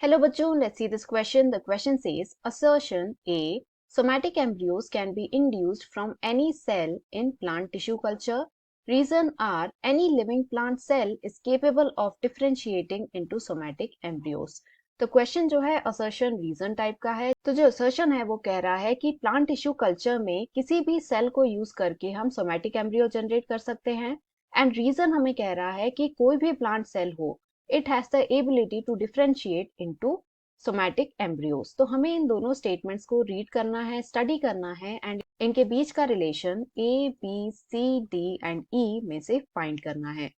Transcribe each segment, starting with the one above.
Hello bachcho, let's see this question. The question says, assertion A, somatic embryos can be induced from any cell in plant tissue culture. Reason are, any living plant cell is capable of differentiating into somatic embryos. तो question जो है assertion reason type का है। तो जो assertion है वो कह रहा है कि प्लांट टिश्यू कल्चर में किसी भी सेल को यूज करके हम सोमैटिक एम्ब्रियो जनरेट कर सकते हैं। एंड रीजन हमें कह रहा है कि कोई भी प्लांट सेल हो, it has the ability to differentiate into somatic embryos। तो हमें इन दोनों स्टेटमेंट्स को रीड करना है, स्टडी करना है एंड इनके बीच का relation A B C D and E में से फाइंड करना है।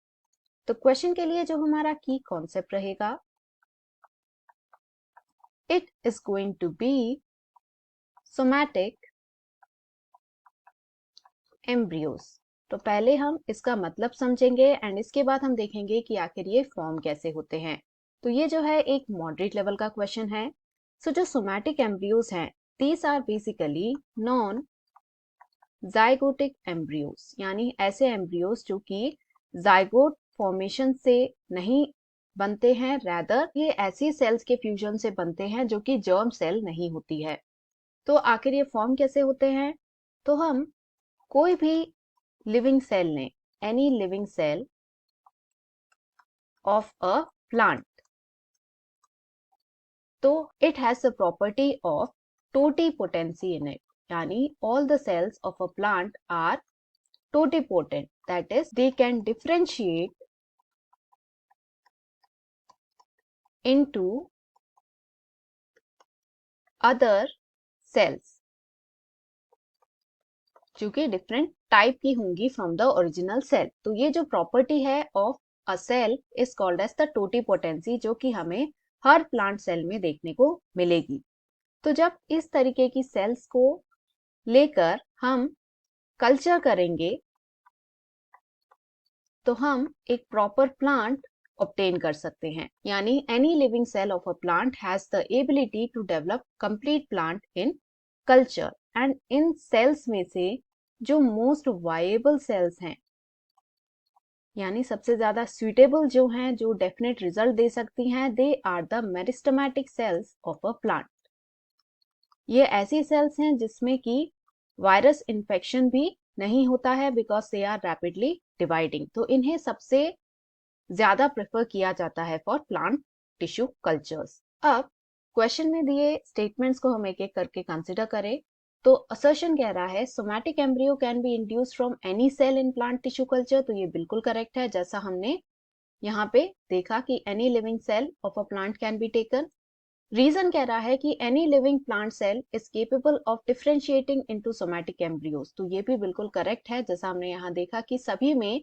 तो क्वेश्चन के लिए जो हमारा की कॉन्सेप्ट रहेगा, it is going to be somatic embryos. तो पहले हम इसका मतलब समझेंगे एंड इसके बाद हम देखेंगे कि आखिर ये फॉर्म कैसे होते हैं। तो ये जो है एक मॉडरेट लेवल का क्वेश्चन है। सो जो सोमैटिक एम्ब्रियोज हैं, these are basically non zygotic embryos, यानी ऐसे एम्ब्रियोज जो कि जाइगोट फॉर्मेशन से नहीं बनते हैं, रैदर ये ऐसी सेल्स के फ्यूजन से बनते हैं जो कि जर्म सेल नहीं होती है। तो आखिर ये फॉर्म कैसे होते हैं? तो हम कोई भी लिविंग सेल ने, any living cell of a plant, तो it has the property of totipotency in it, यानी all the cells of a plant are totipotent, that is they can differentiate into other cells जो कि different type की होंगी from the original cell. तो ये जो property है of a cell is called as the totipotency, जो कि हमें हर प्लांट सेल में देखने को मिलेगी। तो जब इस तरीके की सेल्स को लेकर हम कल्चर करेंगे तो हम एक प्रॉपर प्लांट ऑब्टेन कर सकते हैं, यानी any living cell of a plant has the ability to develop complete plant in culture. And in cells में से जो मोस्ट वायबल सेल्स हैं, यानी सबसे ज्यादा सुइटेबल जो हैं, जो डेफिनेट रिजल्ट दे सकती हैं, they are the meristematic cells of a plant. ये ऐसी सेल्स हैं जिसमें कि वायरस इन्फेक्शन भी नहीं होता है because they are rapidly dividing. तो इन्हें सबसे ज्यादा प्रेफर किया जाता है फॉर प्लांट टिश्यू कल्चर्स। अब क्वेश्चन में दिए स्टेटमेंट्स को हम एक एक करके कंसिडर करें। तो असर्शन कह रहा है somatic embryo can be induced from any cell in plant tissue culture. तो ये बिल्कुल करेक्ट है, जैसा हमने यहाँ पे देखा कि any living cell of a plant can be taken. Reason कह रहा है कि any living plant cell is capable of differentiating into somatic embryos. तो ये भी बिल्कुल करेक्ट है, जैसा हमने यहाँ देखा कि सभी में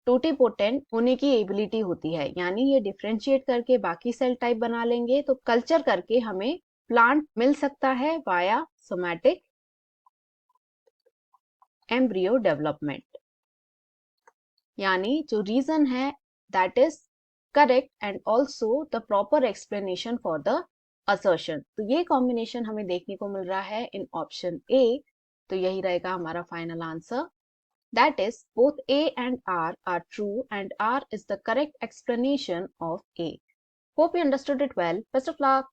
टोटीपोटेंट होने की एबिलिटी होती है, यानी ये डिफरेंशिएट करके बाकी सेल टाइप बना लेंगे। तो कल्चर करके हमें प्लांट मिल सकता है वाया सोमैटिक एम्ब्रियो डेवलपमेंट, यानी जो रीजन है that is correct and also the proper explanation for the assertion. तो ये कॉम्बिनेशन हमें देखने को मिल रहा है इन ऑप्शन ए। तो यही रहेगा हमारा final answer, that is both A and R are true and R is the correct explanation of A. Hope you understood it well. Best of luck.